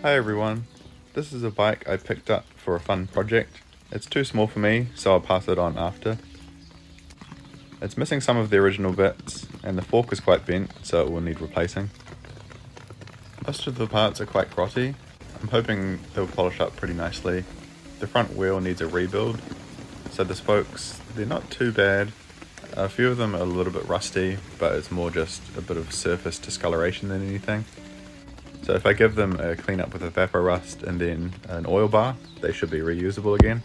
Hi everyone, this is a bike I picked up for a fun project. It's too small for me, so I'll pass it on after. It's missing some of the original bits, and the fork is quite bent, so it will need replacing. Most of the parts are quite grotty. I'm hoping they'll polish up pretty nicely. The front wheel needs a rebuild, so the spokes, they're not too bad. A few of them are a little bit rusty, but it's more just a bit of surface discoloration than anything. So if I give them a clean up with a vapor rust and then an oil bath, they should be reusable again.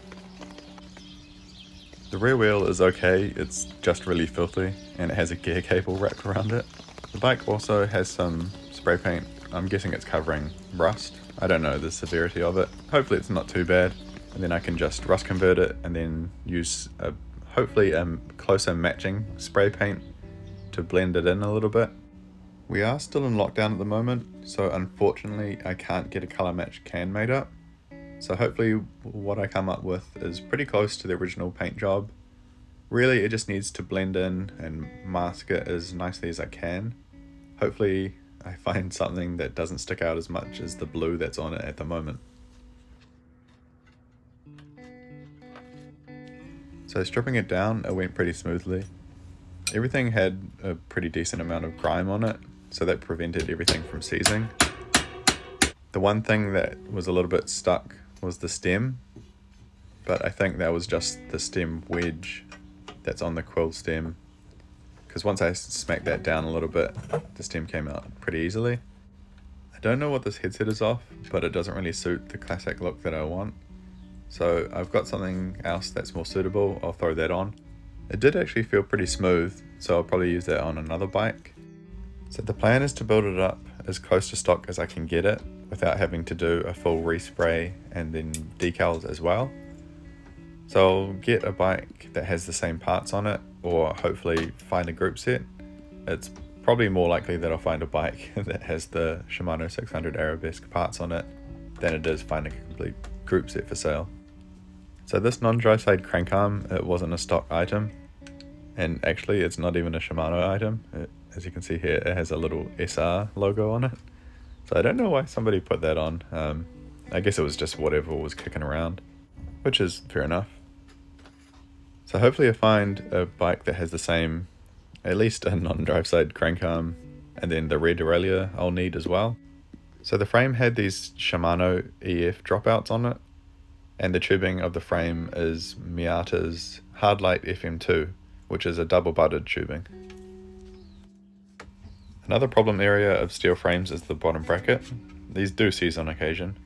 The rear wheel is okay, it's just really filthy, and it has a gear cable wrapped around it. The bike also has some spray paint. I'm guessing it's covering rust. I don't know the severity of it. Hopefully it's not too bad, and then I can just rust convert it and then use hopefully a closer matching spray paint to blend it in a little bit. We are still in lockdown at the moment, so unfortunately I can't get a colour match can made up. So hopefully what I come up with is pretty close to the original paint job. Really it just needs to blend in and mask it as nicely as I can. Hopefully I find something that doesn't stick out as much as the blue that's on it at the moment. So stripping it down, it went pretty smoothly. Everything had a pretty decent amount of grime on it, so that prevented everything from seizing. The one thing that was a little bit stuck was the stem, but I think that was just the stem wedge that's on the quill stem, because once I smacked that down a little bit, the stem came out pretty easily. I don't know what this headset is off, but it doesn't really suit the classic look that I want, so I've got something else that's more suitable. I'll throw that on. It did actually feel pretty smooth, so I'll probably use that on another bike. So the plan is to build it up as close to stock as I can get it without having to do a full respray and then decals as well. So I'll get a bike that has the same parts on it, or hopefully find a group set. It's probably more likely that I'll find a bike that has the Shimano 600 Arabesque parts on it than it is finding a complete group set for sale. So this non-dry side crank arm, it wasn't a stock item, and actually it's not even a Shimano item. As you can see here, it has a little SR logo on it. So I don't know why somebody put that on. I guess it was just whatever was kicking around, which is fair enough. So hopefully I find a bike that has the same, at least a non-drive side crank arm, and then the rear derailleur I'll need as well. So the frame had these Shimano EF dropouts on it, and the tubing of the frame is Miyata's Hardlight FM2, which is a double butted tubing. Another problem area of steel frames is the bottom bracket. These do seize on occasion.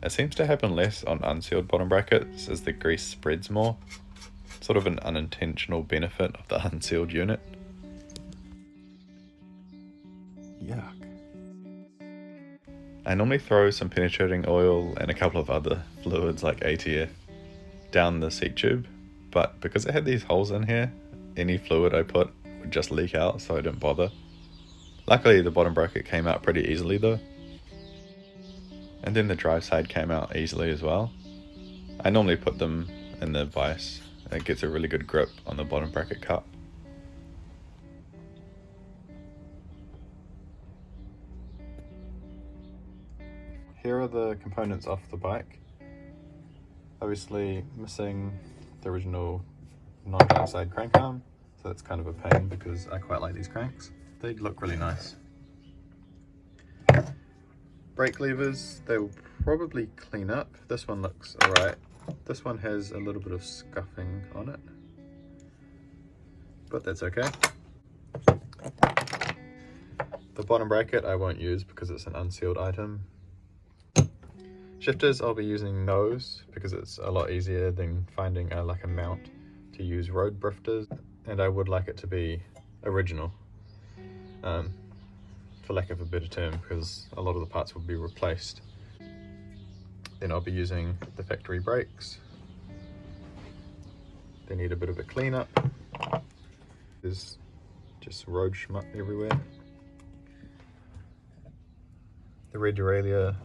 It seems to happen less on unsealed bottom brackets as the grease spreads more. Sort of an unintentional benefit of the unsealed unit. Yuck. I normally throw some penetrating oil and a couple of other fluids like ATF down the seat tube, but because it had these holes in here, any fluid I put would just leak out, so I didn't bother. Luckily the bottom bracket came out pretty easily though. And then the drive side came out easily as well. I normally put them in the vise. It gets a really good grip on the bottom bracket cup. Here are the components off the bike. Obviously missing the original non-drive side crank arm, so that's kind of a pain because I quite like these cranks. They look really nice. Brake levers, they will probably clean up. This one looks alright. This one has a little bit of scuffing on it, but that's okay. The bottom bracket I won't use because it's an unsealed item. Shifters, I'll be using those because it's a lot easier than finding like a mount to use road drifters, and I would like it to be original, for lack of a better term, because a lot of the parts will be replaced. Then I'll be using the factory brakes. They need a bit of a cleanup. There's just road schmuck everywhere. The rear derailleur,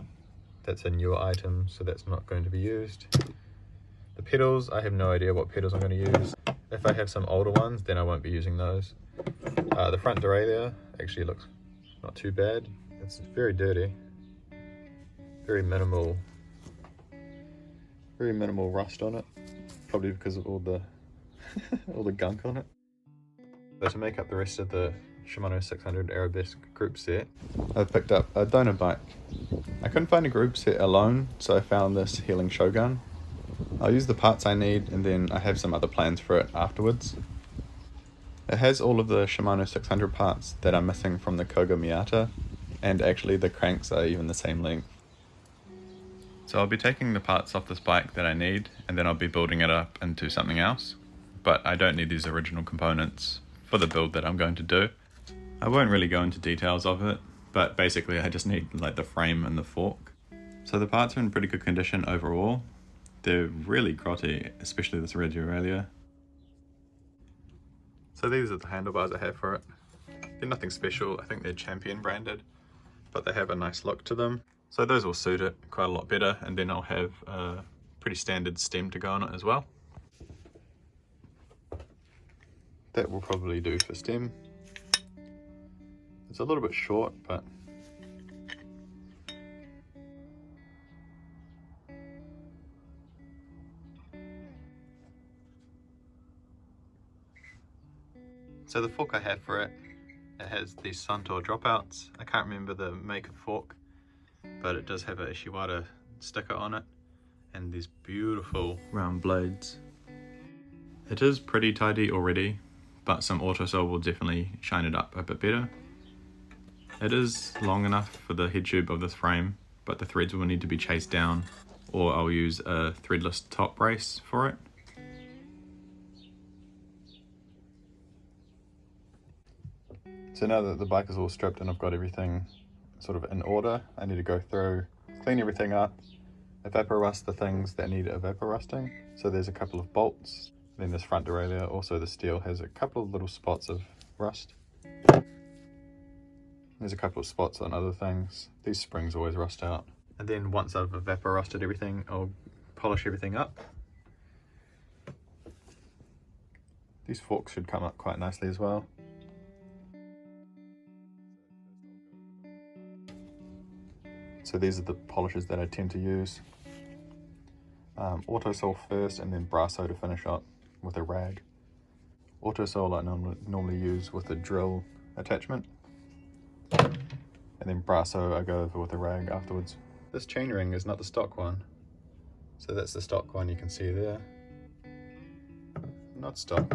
that's a newer item, so that's not going to be used. The pedals, I have no idea what pedals I'm going to use. If I have some older ones, then I won't be using those. The front derailleur actually looks not too bad. It's very dirty. very minimal rust on it, probably because of all the all the gunk on it. So to make up the rest of the Shimano 600 Arabesque group set, I picked up a donor bike. I couldn't find a group set alone, so I found this Healing Shogun. I'll use the parts I need, and then I have some other plans for it afterwards. It has all of the Shimano 600 parts that I'm missing from the Koga Miyata, and actually the cranks are even the same length. So I'll be taking the parts off this bike that I need, and then I'll be building it up into something else. But I don't need these original components for the build that I'm going to do. I won't really go into details of it, but basically I just need like the frame and the fork. So the parts are in pretty good condition overall. They're really grotty, especially this red derailleur. So these are the handlebars I have for it. They're nothing special, I think they're Champion branded, but they have a nice look to them. So those will suit it quite a lot better, and then I'll have a pretty standard stem to go on it as well. That will probably do for stem. It's a little bit short, but so the fork I have for it, it has these Suntour dropouts. I can't remember the make of fork, but it does have a Ishiwara sticker on it, and these beautiful round blades. It is pretty tidy already, but some autosol will definitely shine it up a bit better. It is long enough for the head tube of this frame, but the threads will need to be chased down, or I'll use a threadless top brace for it. So now that the bike is all stripped and I've got everything sort of in order, I need to go through, clean everything up, evapor rust the things that need evapor rusting. So there's a couple of bolts, then this front derailleur, also the steel has a couple of little spots of rust. There's a couple of spots on other things. These springs always rust out. And then once I've evapor rusted everything, I'll polish everything up. These forks should come up quite nicely as well. So these are the polishes that I tend to use. Autosol first, and then Brasso to finish up with a rag. Autosol I normally use with a drill attachment, and then Brasso I go over with a rag afterwards. This chainring is not the stock one, so that's the stock one you can see there. Not stock.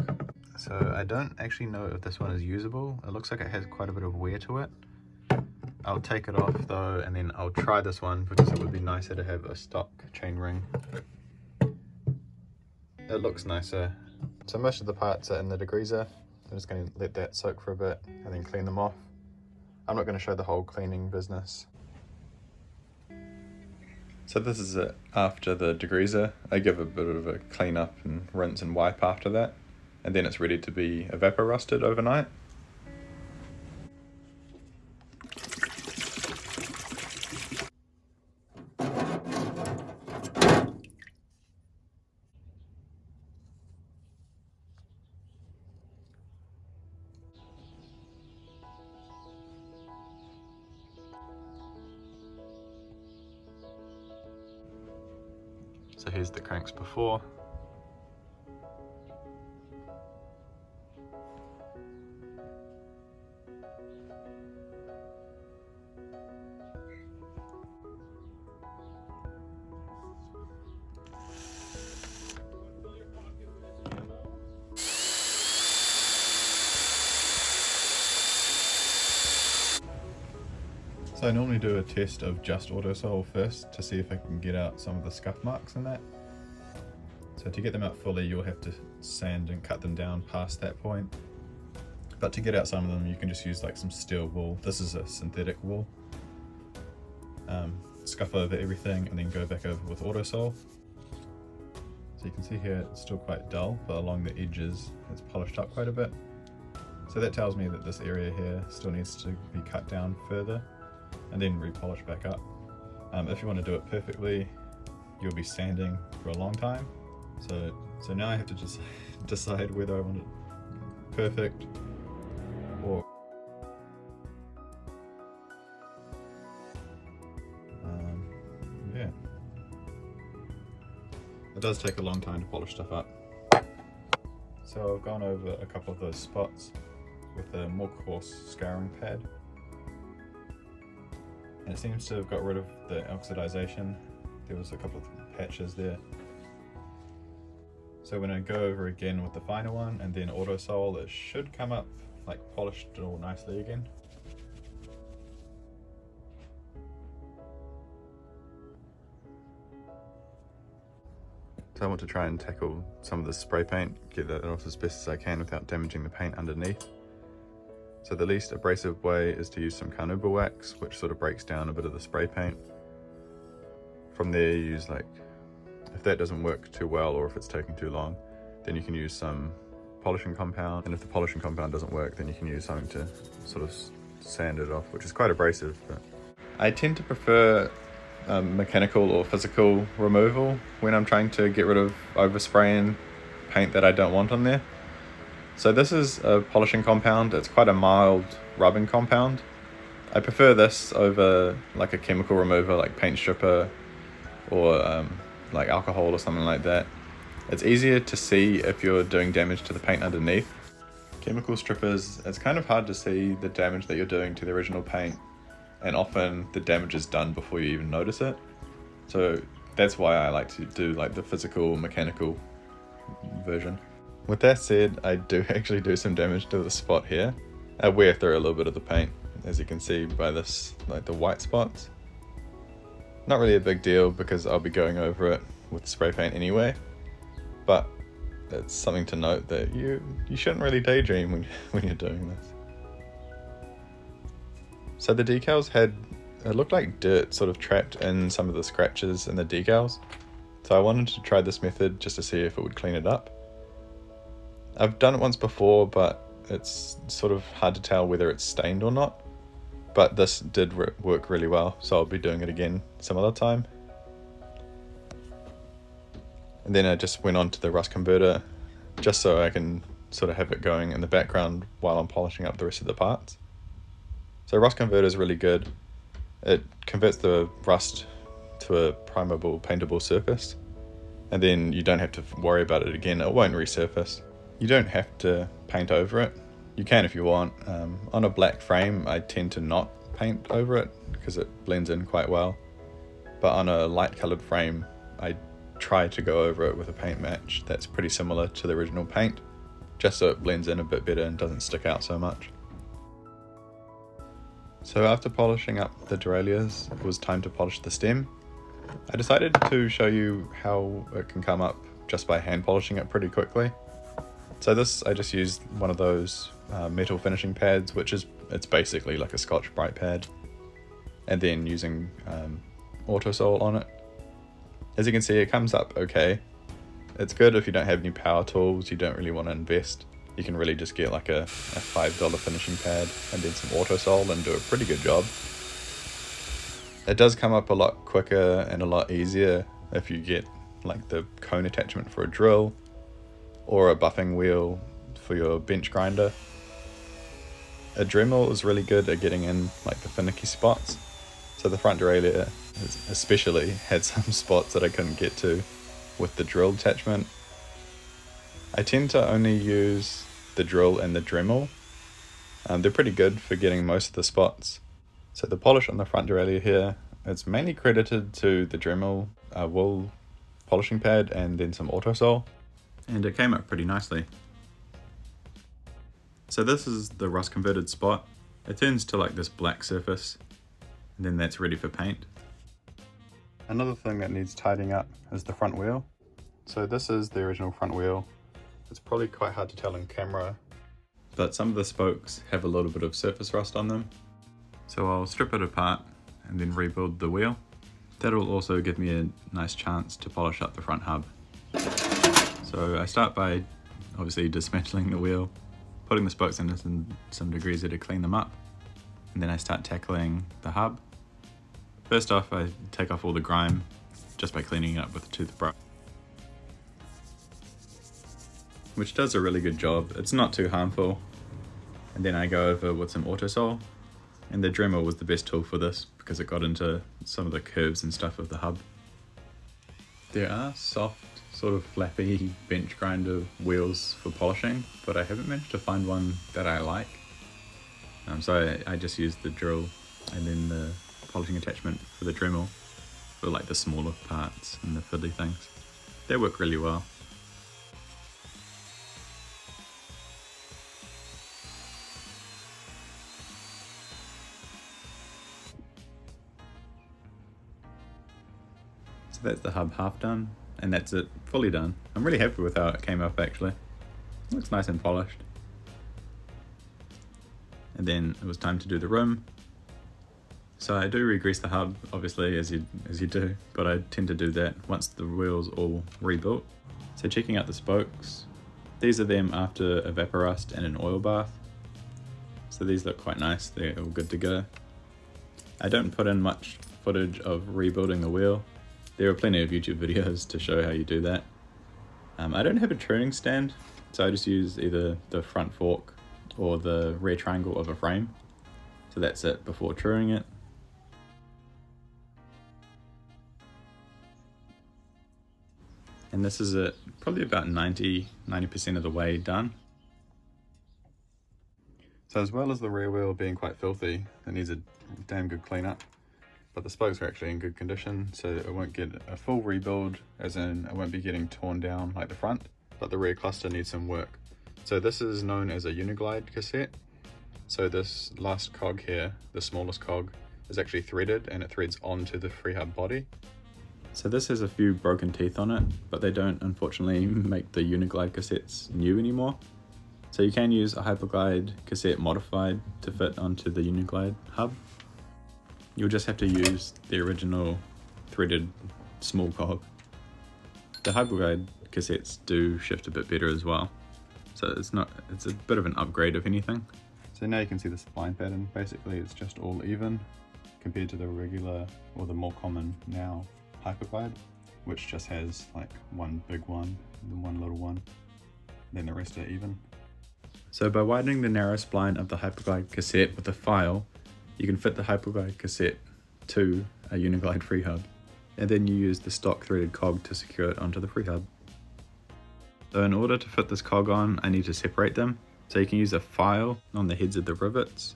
So I don't actually know if this one is usable. It looks like it has quite a bit of wear to it. I'll take it off though, and then I'll try this one because it would be nicer to have a stock chainring. It looks nicer. So most of the parts are in the degreaser. I'm just going to let that soak for a bit and then clean them off. I'm not going to show the whole cleaning business. So this is it after the degreaser. I give a bit of a clean up and rinse and wipe after that, and then it's ready to be evapor rusted overnight. So here's the cranks before. So I normally do a test of just autosol first to see if I can get out some of the scuff marks in that. So to get them out fully, you'll have to sand and cut them down past that point. But to get out some of them, you can just use like some steel wool. This is a synthetic wool. Scuff over everything and then go back over with autosol. So you can see here it's still quite dull, but along the edges it's polished up quite a bit. So that tells me that this area here still needs to be cut down further and then repolish back up. If you want to do it perfectly, you'll be sanding for a long time. So now I have to just decide whether I want it perfect or It does take a long time to polish stuff up. So I've gone over a couple of those spots with a more coarse scouring pad. And it seems to have got rid of the oxidization. There was a couple of patches there. So when I go over again with the finer one and then auto sole, it should come up like polished all nicely again. So I want to try and tackle some of the spray paint, get that off as best as I can without damaging the paint underneath. So the least abrasive way is to use some carnauba wax, which sort of breaks down a bit of the spray paint. From there you use if that doesn't work too well or if it's taking too long, then you can use some polishing compound. And if the polishing compound doesn't work, then you can use something to sort of sand it off, which is quite abrasive. But I tend to prefer mechanical or physical removal when I'm trying to get rid of overspraying paint that I don't want on there. So this is a polishing compound. It's quite a mild rubbing compound. I prefer this over like a chemical remover like paint stripper or like alcohol or something like that. It's easier to see if you're doing damage to the paint underneath. Chemical strippers, it's kind of hard to see the damage that you're doing to the original paint, and often the damage is done before you even notice it. So that's why I like to do like the physical mechanical version. With that said, I do actually do some damage to the spot here. I wear through a little bit of the paint, as you can see by this, like the white spots. Not really a big deal because I'll be going over it with spray paint anyway, but it's something to note that you shouldn't really daydream when you're doing this. So the decals it looked like dirt sort of trapped in some of the scratches in the decals. So I wanted to try this method just to see if it would clean it up. I've done it once before, but it's sort of hard to tell whether it's stained or not. But this did work really well, so I'll be doing it again some other time. And then I just went on to the rust converter, just so I can sort of have it going in the background while I'm polishing up the rest of the parts. So rust converter is really good. It converts the rust to a primable paintable surface, and then you don't have to worry about it again. It won't resurface. You don't have to paint over it. You can if you want. On a black frame, I tend to not paint over it because it blends in quite well. But on a light colored frame, I try to go over it with a paint match that's pretty similar to the original paint, just so it blends in a bit better and doesn't stick out so much. So after polishing up the derailleurs, it was time to polish the stem. I decided to show you how it can come up just by hand polishing it pretty quickly. So this, I just used one of those metal finishing pads, it's basically like a Scotch Brite pad, and then using autosole on it. As you can see, it comes up okay. It's good if you don't have any power tools, you don't really want to invest. You can really just get like a $5 finishing pad and then some autosole and do a pretty good job. It does come up a lot quicker and a lot easier if you get like the cone attachment for a drill or a buffing wheel for your bench grinder. A Dremel is really good at getting in like the finicky spots. So the front derailleur especially had some spots that I couldn't get to with the drill attachment. I tend to only use the drill and the Dremel. They're pretty good for getting most of the spots. So the polish on the front derailleur here, it's mainly credited to the Dremel wool polishing pad and then some autosole. And it came up pretty nicely. So this is the rust converted spot. It turns to like this black surface, and then that's ready for paint. Another thing that needs tidying up is the front wheel. So this is the original front wheel. It's probably quite hard to tell in camera, but some of the spokes have a little bit of surface rust on them. So I'll strip it apart and then rebuild the wheel. That'll also give me a nice chance to polish up the front hub. So I start by obviously dismantling the wheel, putting the spokes in some degreaser to clean them up, and then I start tackling the hub. First off, I take off all the grime just by cleaning it up with a toothbrush, which does a really good job. It's not too harmful. And then I go over with some autosole, and the Dremel was the best tool for this because it got into some of the curves and stuff of the hub. There are soft sort of flappy bench grinder wheels for polishing, but I haven't managed to find one that I like. So I just used the drill and then the polishing attachment for the Dremel for like the smaller parts and the fiddly things. They work really well. So that's the hub half done, and that's it fully done. I'm really happy with how it came up actually. It looks nice and polished. And then it was time to do the rim. So I do re-grease the hub, obviously, as you do, but I tend to do that once the wheel's all rebuilt. So checking out the spokes, these are them after a vapor rust and an oil bath. So these look quite nice, they're all good to go. I don't put in much footage of rebuilding the wheel. There are plenty of YouTube videos to show how you do that. I don't have a tuning stand, so I just use either the front fork or the rear triangle of a frame. So that's it before truing it. And this is it, probably about 90% of the way done. So as well as the rear wheel being quite filthy, it needs a damn good cleanup. But the spokes are actually in good condition, so it won't get a full rebuild, as in it won't be getting torn down like the front, but the rear cluster needs some work. So this is known as a uniglide cassette. So this last cog here, the smallest cog, is actually threaded and it threads onto the freehub body. So this has a few broken teeth on it, but they don't unfortunately make the uniglide cassettes new anymore. So you can use a hyperglide cassette modified to fit onto the uniglide hub. You'll just have to use the original threaded small cog. The hyperglide cassettes do shift a bit better as well. So it's a bit of an upgrade if anything. So now you can see the spline pattern. Basically it's just all even compared to the regular, or the more common now, hyperglide, which just has like one big one and then one little one, then the rest are even. So by widening the narrow spline of the hyperglide cassette with a file, you can fit the hyperglide cassette to a uniglide freehub, and then you use the stock threaded cog to secure it onto the freehub. So in order to fit this cog on, I need to separate them. So you can use a file on the heads of the rivets.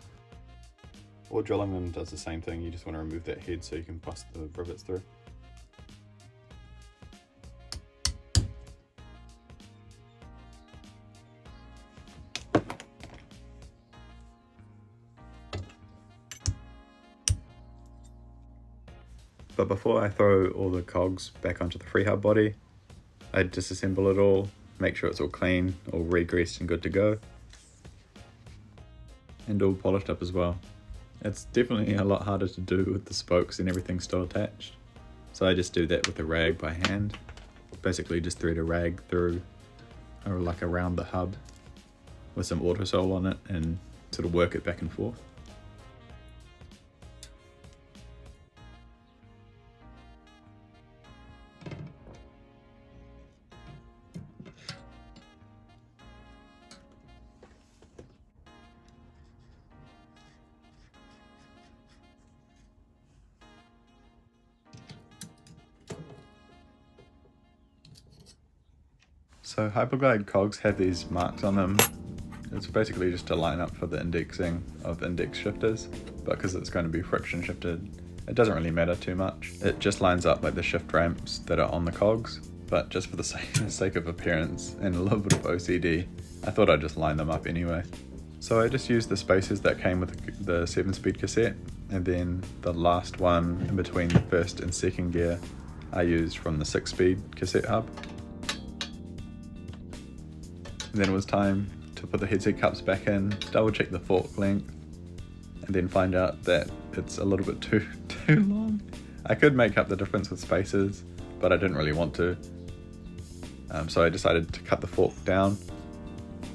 Or drilling them does the same thing, you just want to remove that head so you can bust the rivets through. But before I throw all the cogs back onto the freehub body, I disassemble it all, make sure it's all clean, all re-greased and good to go. And all polished up as well. It's definitely a lot harder to do with the spokes and everything still attached. So I just do that with a rag by hand. Basically just thread a rag through, or like around the hub with some autosole on it and sort of work it back and forth. So hyperglide cogs have these marks on them. It's basically just to line up for the indexing of index shifters, but because it's going to be friction shifted, it doesn't really matter too much. It just lines up like the shift ramps that are on the cogs, but just for the sake of appearance and a little bit of OCD, I thought I'd just line them up anyway. So I just used the spacers that came with the 7-speed cassette, and then the last one in between the first and second gear I used from the 6-speed cassette hub. And then it was time to put the headset cups back in, double check the fork length, and then find out that it's a little bit too long. I could make up the difference with spacers, but I didn't really want to. So I decided to cut the fork down.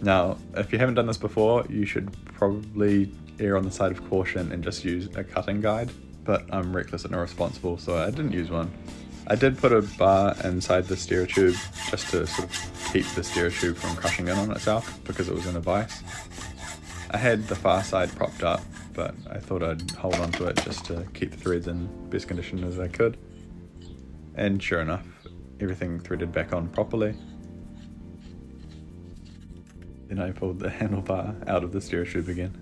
Now, if you haven't done this before, you should probably err on the side of caution and just use a cutting guide, but I'm reckless and irresponsible, so I didn't use one. I did put a bar inside the stereo tube just to sort of keep the stereo tube from crushing in on itself because it was in a vise. I had the far side propped up, but I thought I'd hold on to it just to keep the threads in best condition as I could. And sure enough, everything threaded back on properly. Then I pulled the handlebar out of the steer tube again.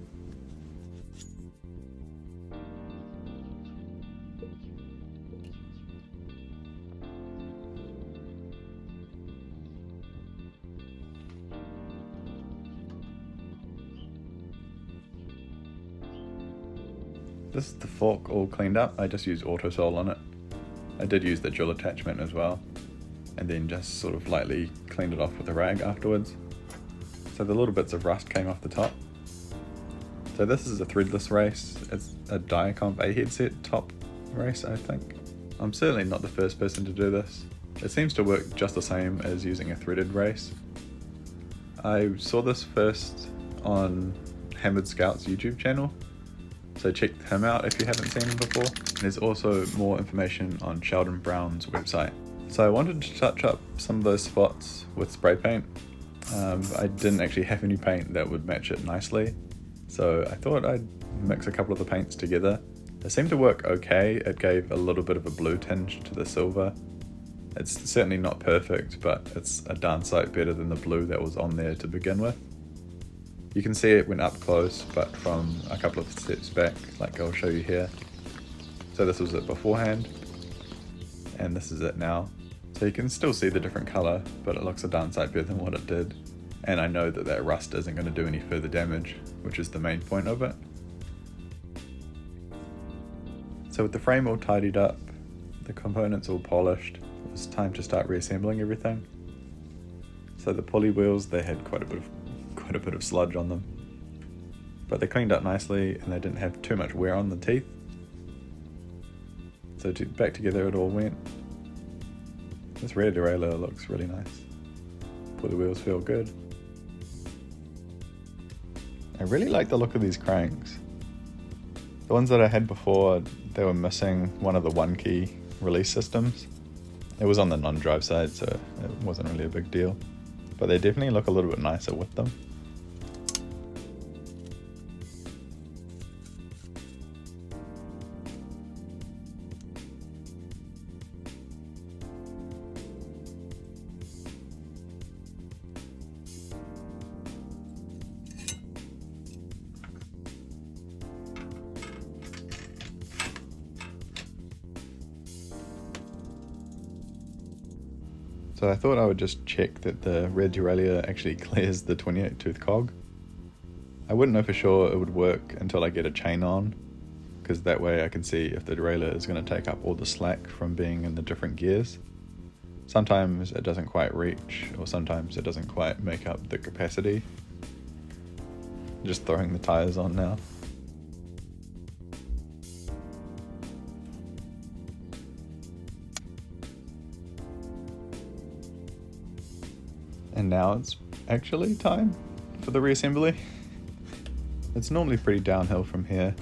This is the fork all cleaned up. I just used auto sole on it. I did use the dual attachment as well, and then just sort of lightly cleaned it off with a rag afterwards. So the little bits of rust came off the top. So this is a threadless race. It's a Diacomp A headset top race, I think. I'm certainly not the first person to do this. It seems to work just the same as using a threaded race. I saw this first on Hammered Scout's YouTube channel, so check him out if you haven't seen him before. There's also more information on Sheldon Brown's website. So I wanted to touch up some of those spots with spray paint. I didn't actually have any paint that would match it nicely, so I thought I'd mix a couple of the paints together. They seemed to work okay. It gave a little bit of a blue tinge to the silver. It's certainly not perfect, but it's a darn sight better than the blue that was on there to begin with. You can see it when up close, but from a couple of steps back, like I'll show you here. So this was it beforehand, and this is it now. So you can still see the different colour, but it looks a darn sight better than what it did. And I know that that rust isn't going to do any further damage, which is the main point of it. So with the frame all tidied up, the components all polished, it was time to start reassembling everything. So the pulley wheels, they had quite a bit of sludge on them, but they cleaned up nicely and they didn't have too much wear on the teeth. So back together it all went. This rear derailleur looks really nice. Pulley wheels feel good. I really like the look of these cranks. The ones that I had before, they were missing one of the 1-key release systems. It was on the non-drive side, so it wasn't really a big deal, but they definitely look a little bit nicer with them. So I thought I would just check that the rear derailleur actually clears the 28 tooth cog. I wouldn't know for sure it would work until I get a chain on, because that way I can see if the derailleur is going to take up all the slack from being in the different gears. Sometimes it doesn't quite reach, or sometimes it doesn't quite make up the capacity. Just throwing the tyres on now. And now it's actually time for the reassembly. It's normally pretty downhill from here,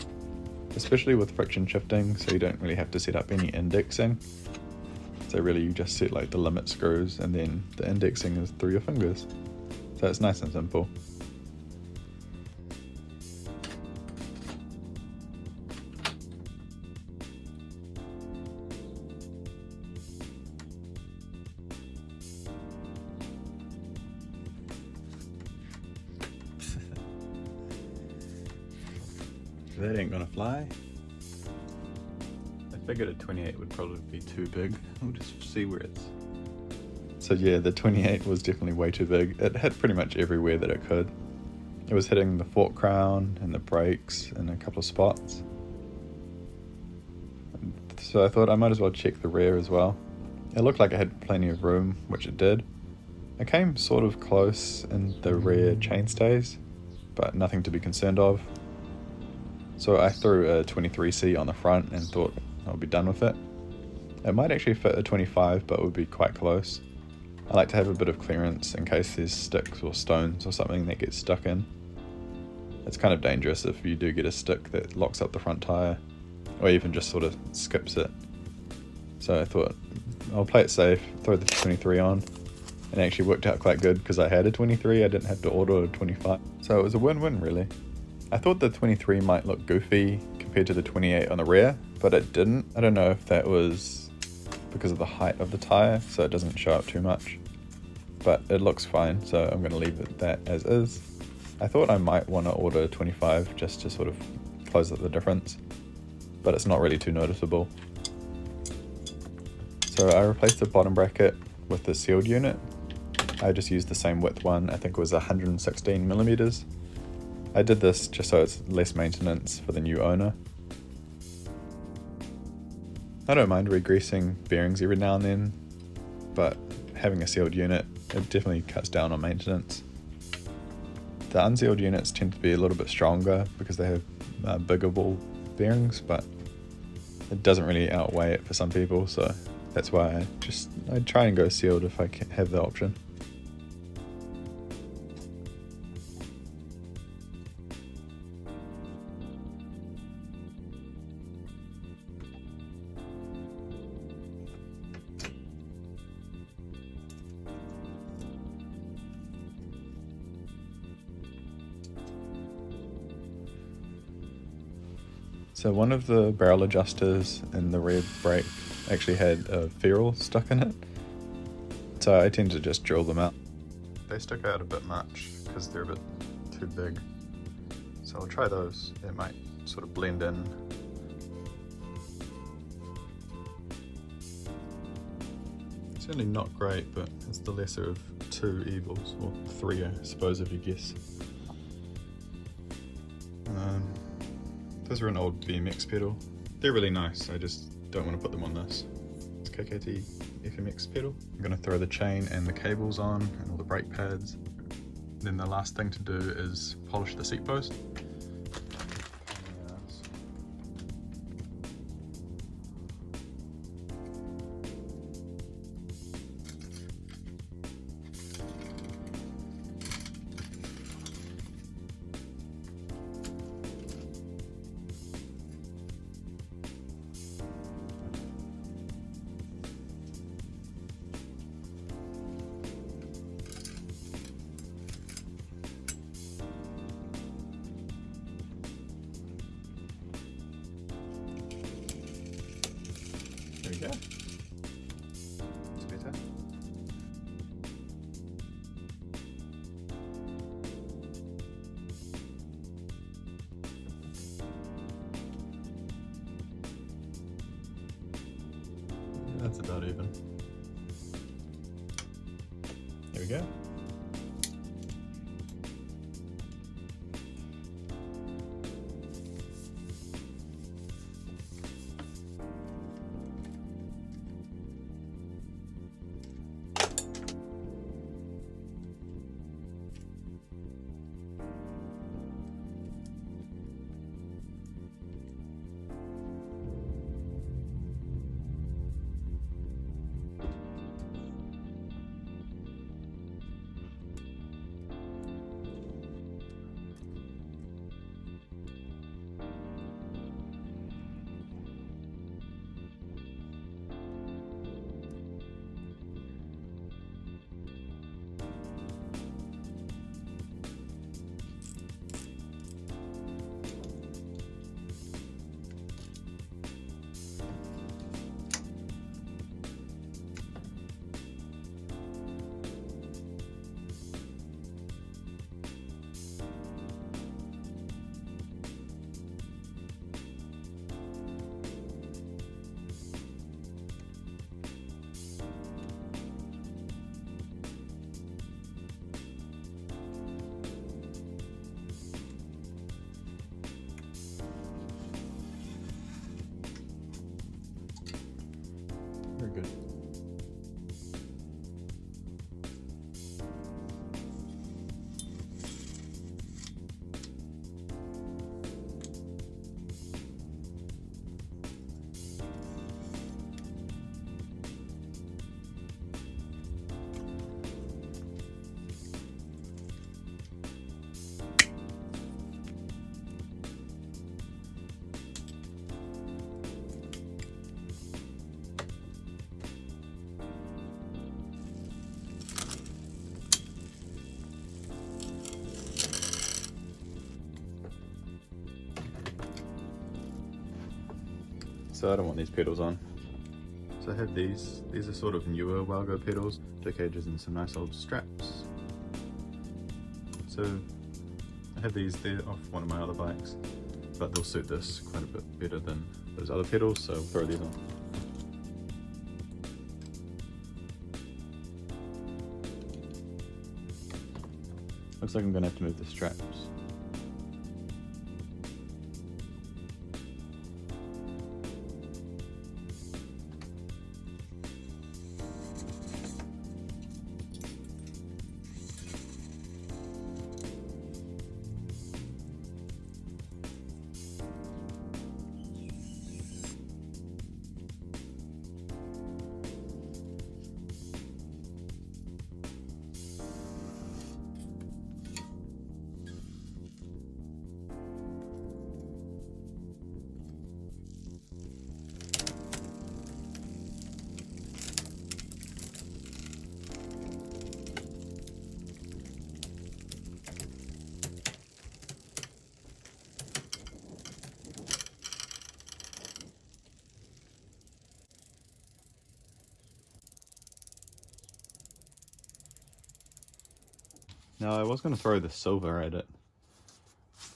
especially with friction shifting, so you don't really have to set up any indexing. So really you just set like the limit screws, and then the indexing is through your fingers. So it's nice and simple. That ain't gonna fly. I figured a 28 would probably be too big. We'll just see where it's... So yeah, the 28 was definitely way too big. It hit pretty much everywhere that it could. It was hitting the fork crown and the brakes in a couple of spots. So I thought I might as well check the rear as well. It looked like it had plenty of room, which it did. I came sort of close in the rear chainstays, but nothing to be concerned of. So I threw a 23C on the front and thought I'll be done with it. It might actually fit a 25, but it would be quite close. I like to have a bit of clearance in case there's sticks or stones or something that gets stuck in. It's kind of dangerous if you do get a stick that locks up the front tyre, or even just sort of skips it. So I thought I'll play it safe, throw the 23 on, and it actually worked out quite good because I had a 23, I didn't have to order a 25. So it was a win-win really. I thought the 23 might look goofy compared to the 28 on the rear, but it didn't. I don't know if that was because of the height of the tire, so it doesn't show up too much. But it looks fine, so I'm going to leave it that as is. I thought I might want to order 25 just to sort of close up the difference, but it's not really too noticeable. So I replaced the bottom bracket with the sealed unit. I just used the same width one, I think it was 116 millimeters. I did this just so it's less maintenance for the new owner. I don't mind re-greasing bearings every now and then, but having a sealed unit, it definitely cuts down on maintenance. The unsealed units tend to be a little bit stronger because they have bigger ball bearings, but it doesn't really outweigh it for some people, so that's why I try and go sealed if I can have the option. So one of the barrel adjusters in the rear brake actually had a ferrule stuck in it, so I tend to just drill them out. They stick out a bit much because they're a bit too big, so I'll try those. It might sort of blend in. It's certainly not great, but it's the lesser of two evils, or three I suppose if you guess. Those are an old BMX pedal. They're really nice, I just don't want to put them on this. It's KKT FMX pedal. I'm going to throw the chain and the cables on and all the brake pads. Then the last thing to do is polish the seat post. There we go. It's better. That's about even. There we go. Very good. So I don't want these pedals on. So I have these are sort of newer Walgo pedals, 2 cages and some nice old straps. So I have these, they're off one of my other bikes, but they'll suit this quite a bit better than those other pedals, so I'll throw these on. Looks like I'm gonna have to move the straps. Now I was going to throw the silver at it,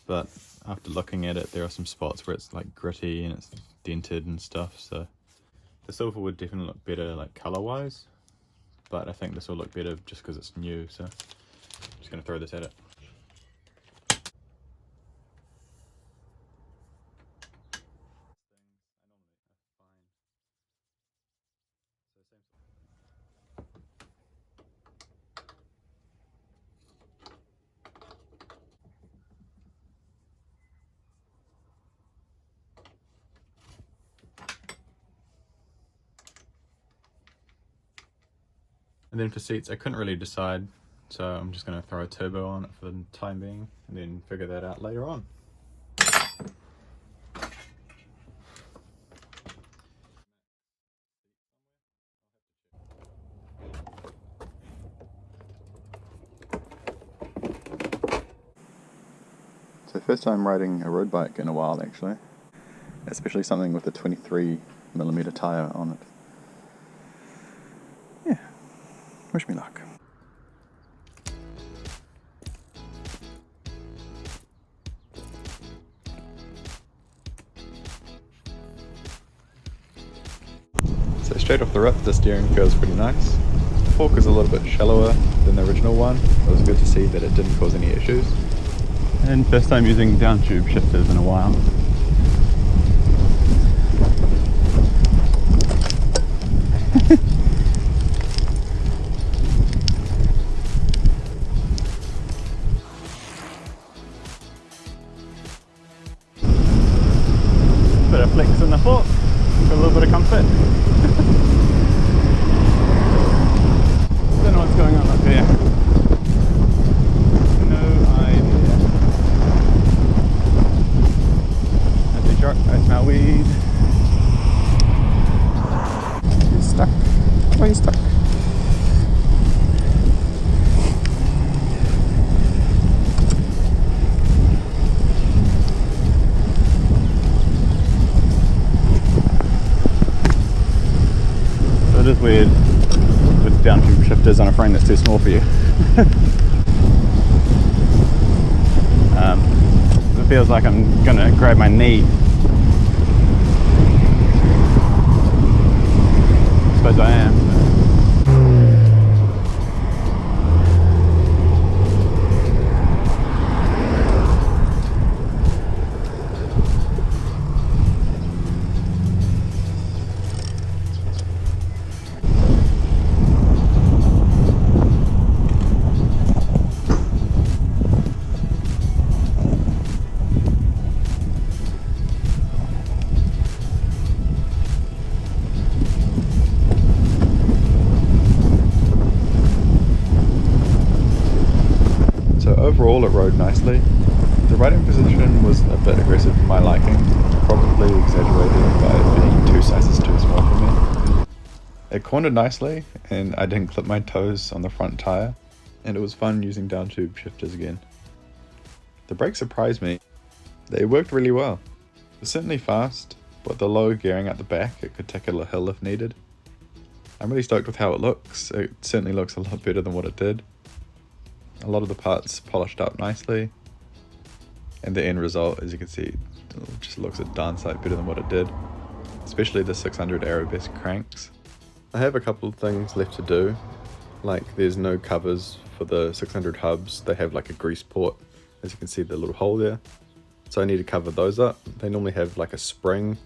but after looking at it there are some spots where it's like gritty and it's dented and stuff, so the silver would definitely look better like color wise, but I think this will look better just because it's new, so I'm just going to throw this at it. And then for seats, I couldn't really decide, so I'm just going to throw a turbo on it for the time being, and then figure that out later on. So first time riding a road bike in a while actually, especially something with a 23mm tyre on it. Yeah, wish me luck. So straight off the rip, the steering feels pretty nice. The fork is a little bit shallower than the original one. It was good to see that it didn't cause any issues. And first time using down tube shifters in a while. Bit of flex in the fork, got a little bit of comfort. Don't know what's going on up here. No idea. As a shark, I smell weed. He's stuck. Why are you stuck? So it is weird with down tube shifters on a frame that's too small for you. It feels like I'm gonna grab my knee. I suppose I am. Overall it rode nicely. The riding position was a bit aggressive for my liking, probably exaggerated by it being 2 sizes too small for me. It cornered nicely and I didn't clip my toes on the front tyre, and it was fun using down tube shifters again. The brakes surprised me. They worked really well. It was certainly fast, but the low gearing at the back, it could take a hill if needed. I'm really stoked with how it looks. It certainly looks a lot better than what it did. A lot of the parts polished up nicely, and the end result, as you can see, it just looks a darn sight better than what it did, especially the 600 Arabesque cranks. I have a couple of things left to do, like there's no covers for the 600 hubs. They have like a grease port, as you can see the little hole there, so I need to cover those up. They normally have like a spring,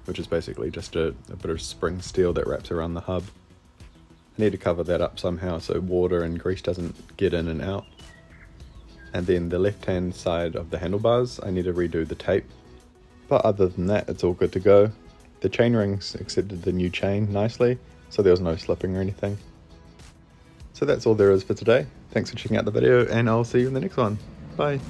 which is basically just a bit of spring steel that wraps around the hub. I need to cover that up somehow so water and grease doesn't get in and out. And then the left hand side of the handlebars, I need to redo the tape. But other than that, it's all good to go. The chain rings accepted the new chain nicely, so there was no slipping or anything. So that's all there is for today. Thanks for checking out the video, and I'll see you in the next one. Bye.